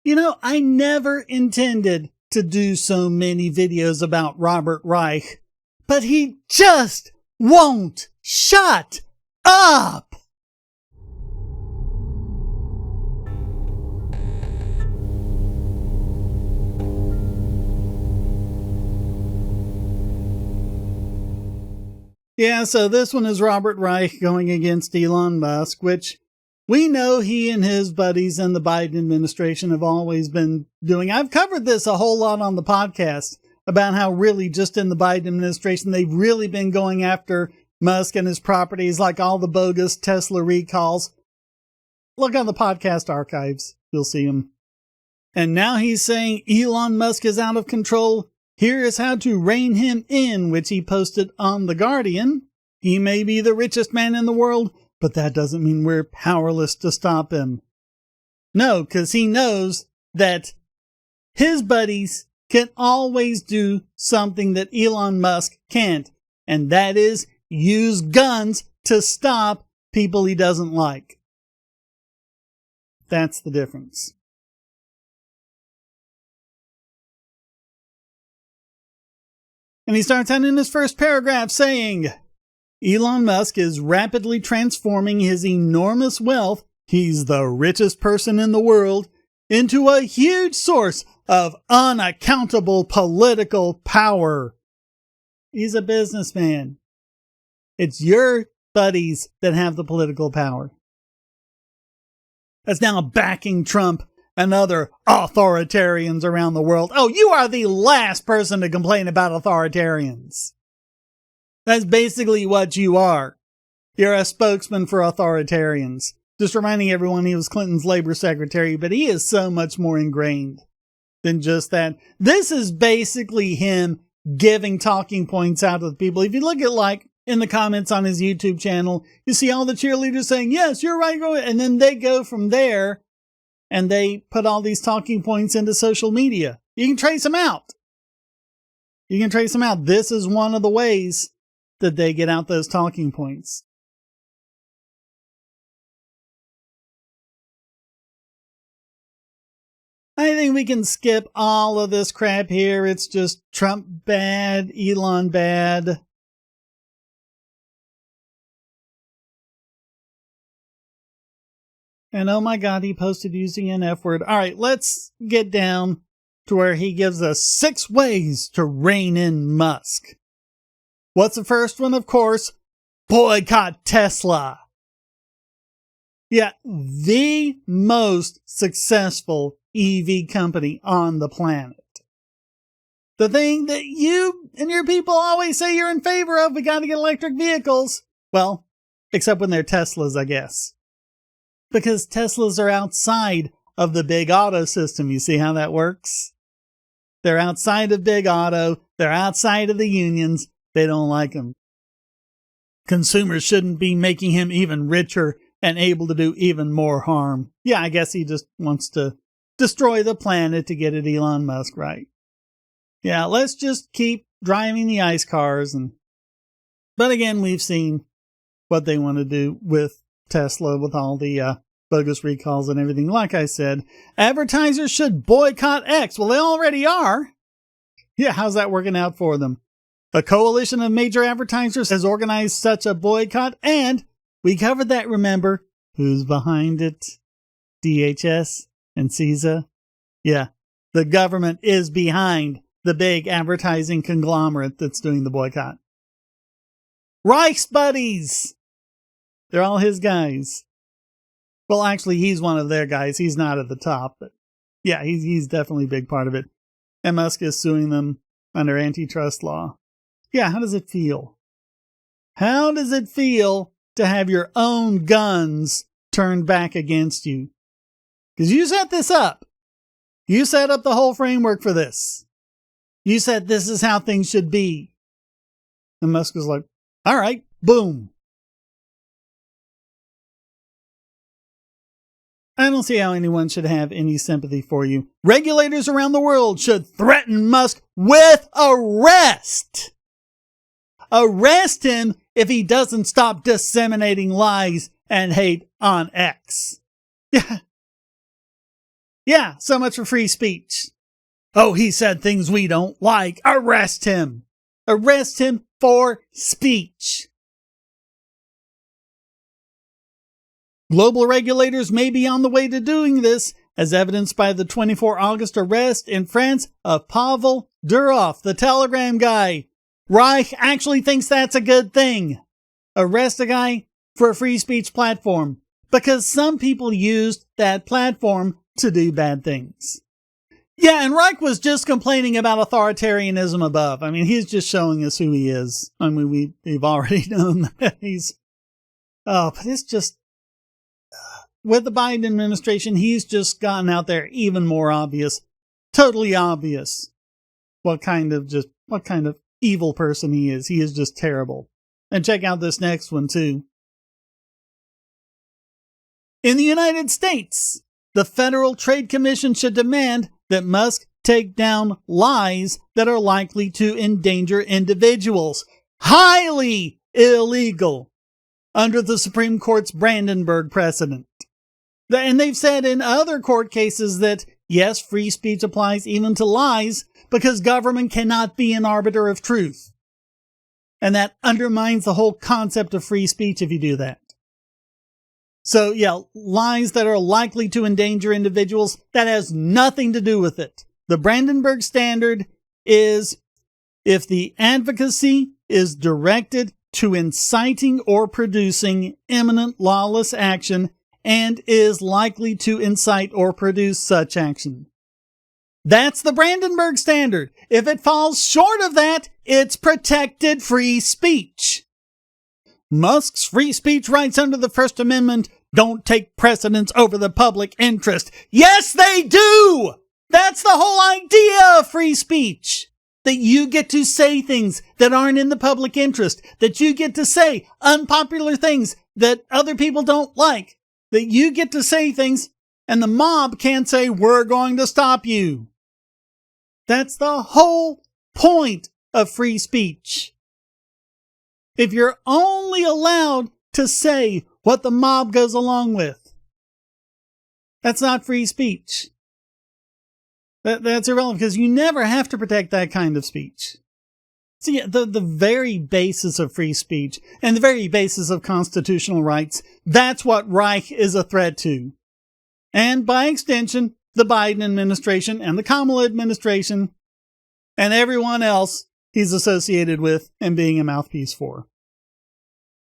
I never intended to do so many videos about Robert Reich, but he just won't shut up! Yeah, so this one is Robert Reich going against Elon Musk, which we know he and his buddies in the Biden administration have always been doing. I've covered this a whole lot on the podcast about how really just in the Biden administration, they've really been going after Musk and his properties, like all the bogus Tesla recalls. Look on the podcast archives. You'll see them. And now he's saying Elon Musk is out of control. Here is how to rein him in, which he posted on The Guardian. He may be the richest man in the world, but that doesn't mean we're powerless to stop him. No, because he knows that his buddies can always do something that Elon Musk can't, and that is use guns to stop people he doesn't like. That's the difference. And he starts out in his first paragraph saying, Elon Musk is rapidly transforming his enormous wealth, he's the richest person in the world, into a huge source of unaccountable political power. He's a businessman. It's your buddies that have the political power. That's now backing Trump and other authoritarians around the world. Oh, you are the last person to complain about authoritarians. That's basically what you are. You're a spokesman for authoritarians. Just reminding everyone he was Clinton's labor secretary, but he is so much more ingrained than just that. This is basically him giving talking points out to the people. If you look at, like, in the comments on his YouTube channel, you see all the cheerleaders saying, yes, you're right, go ahead. And then they go from there and they put all these talking points into social media. You can trace them out. You can trace them out. This is one of the ways that they get out those talking points. I think we can skip all of this crap here. It's just Trump bad, Elon bad. And oh my God, he posted using an F word. All right, let's get down to where he gives us 6 ways to rein in Musk. What's the first one? Of course, boycott Tesla. Yeah, the most successful EV company on the planet. The thing that you and your people always say you're in favor of, we gotta get electric vehicles. Well, except when they're Teslas, I guess. Because Teslas are outside of the big auto system. You see how that works? They're outside of big auto. They're outside of the unions. They don't like them. Consumers shouldn't be making him even richer and able to do even more harm. Yeah, I guess he just wants to destroy the planet to get at Elon Musk, right? Yeah, let's just keep driving the ICE cars. But again, we've seen what they want to do with Tesla with all the bogus recalls and everything. Like I said, advertisers should boycott X. Well, they already are. Yeah, how's that working out for them? A coalition of major advertisers has organized such a boycott, and we covered that, remember? Who's behind it? DHS and CISA? Yeah, the government is behind the big advertising conglomerate that's doing the boycott. Reich's buddies! They're all his guys. Well, actually, he's one of their guys. He's not at the top, but yeah, he's definitely a big part of it. And Musk is suing them under antitrust law. Yeah, how does it feel? How does it feel to have your own guns turned back against you? Because you set this up. You set up the whole framework for this. You said this is how things should be. And Musk was like, all right, boom. I don't see how anyone should have any sympathy for you. Regulators around the world should threaten Musk with arrest. Arrest him if he doesn't stop disseminating lies and hate on X. Yeah. Yeah, so much for free speech. Oh, he said things we don't like. Arrest him. Arrest him for speech. Global regulators may be on the way to doing this, as evidenced by the 24 August arrest in France of Pavel Durov, the Telegram guy. Reich actually thinks that's a good thing. Arrest a guy for a free speech platform, because some people used that platform to do bad things. Yeah, and Reich was just complaining about authoritarianism above. I mean, he's just showing us who he is. I mean, we've already known that he's... Oh, but it's just... With the Biden administration, he's just gotten out there even more obvious. Totally obvious. What kind of evil person he is. He is just terrible. And check out this next one, too. In the United States, the Federal Trade Commission should demand that Musk take down lies that are likely to endanger individuals. Highly illegal under the Supreme Court's Brandenburg precedent. And they've said in other court cases that, yes, free speech applies even to lies because government cannot be an arbiter of truth. And that undermines the whole concept of free speech if you do that. So, yeah, lies that are likely to endanger individuals, that has nothing to do with it. The Brandenburg standard is if the advocacy is directed to inciting or producing imminent lawless action and is likely to incite or produce such action. That's the Brandenburg standard. If it falls short of that, it's protected free speech. Musk's free speech rights under the First Amendment don't take precedence over the public interest. Yes, they do! That's the whole idea of free speech. That you get to say things that aren't in the public interest. That you get to say unpopular things that other people don't like. That you get to say things and the mob can't say, we're going to stop you. That's the whole point of free speech. If you're only allowed to say what the mob goes along with, that's not free speech. That's irrelevant because you never have to protect that kind of speech. See, the very basis of free speech and the very basis of constitutional rights, that's what Reich is a threat to. And by extension, the Biden administration and the Kamala administration and everyone else he's associated with and being a mouthpiece for.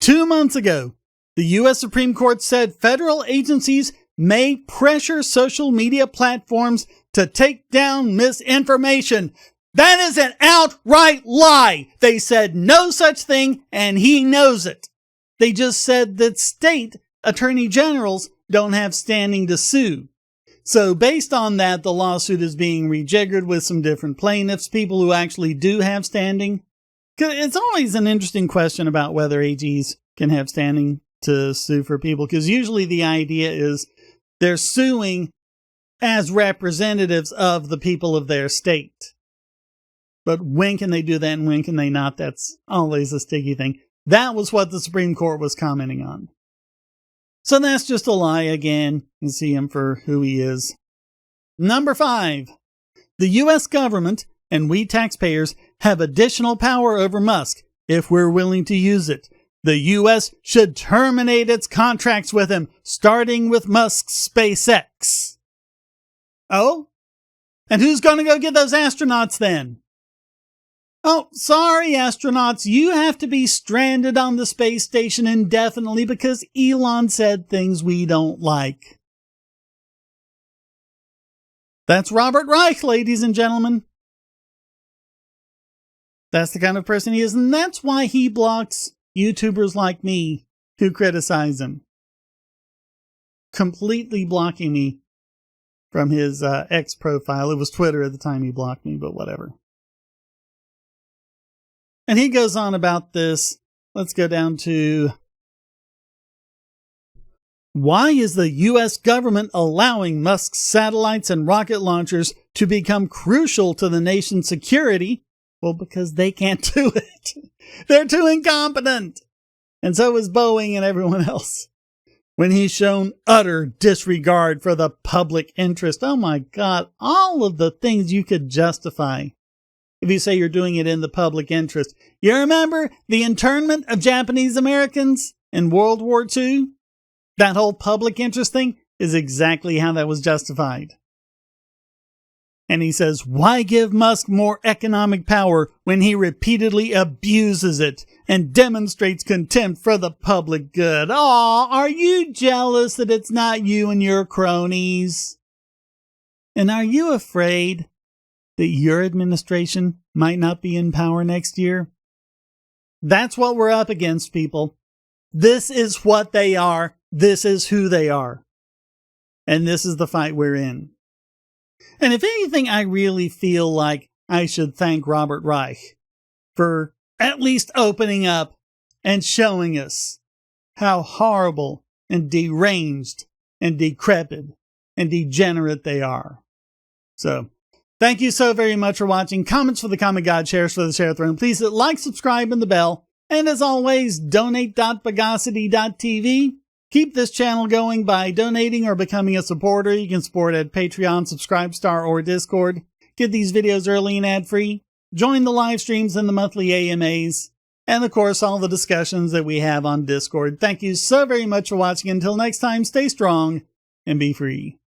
2 months ago, the U.S. Supreme Court said federal agencies may pressure social media platforms to take down misinformation. That is an outright lie. They said no such thing, and he knows it. They just said that state attorney generals don't have standing to sue. So based on that, the lawsuit is being rejiggered with some different plaintiffs, people who actually do have standing. It's always an interesting question about whether AGs can have standing to sue for people, because usually the idea is they're suing as representatives of the people of their state. But when can they do that and when can they not? That's always a sticky thing. That was what the Supreme Court was commenting on. So that's just a lie again. You see him for who he is. Number 5. The U.S. government and we taxpayers have additional power over Musk if we're willing to use it. The U.S. should terminate its contracts with him, starting with Musk's SpaceX. Oh? And who's going to go get those astronauts then? Oh, sorry, astronauts. You have to be stranded on the space station indefinitely because Elon said things we don't like. That's Robert Reich, ladies and gentlemen. That's the kind of person he is, and that's why he blocks YouTubers like me who criticize him. Completely blocking me from his X profile. It was Twitter at the time he blocked me, but whatever. And he goes on about this. Let's go down to, why is the U.S. government allowing Musk's satellites and rocket launchers to become crucial to the nation's security? Well, because they can't do it. They're too incompetent. And so is Boeing and everyone else. when he's shown utter disregard for the public interest. Oh my God, all of the things you could justify if you say you're doing it in the public interest. You remember the internment of Japanese Americans in World War II? That whole public interest thing is exactly how that was justified. And he says, why give Musk more economic power when he repeatedly abuses it and demonstrates contempt for the public good? Aw, are you jealous that it's not you and your cronies? And are you afraid that your administration might not be in power next year? That's what we're up against, people. This is what they are. This is who they are. And this is the fight we're in. And if anything, I really feel like I should thank Robert Reich for at least opening up and showing us how horrible and deranged and decrepit and degenerate they are. So, thank you so very much for watching. Comments for the Comic God, shares for the Share Throne. Please hit like, subscribe, and the bell. And as always, donate.bogosity.tv. Keep this channel going by donating or becoming a supporter. You can support at Patreon, Subscribestar, or Discord. Get these videos early and ad-free. Join the live streams and the monthly AMAs. And of course, all the discussions that we have on Discord. Thank you so very much for watching. Until next time, stay strong and be free.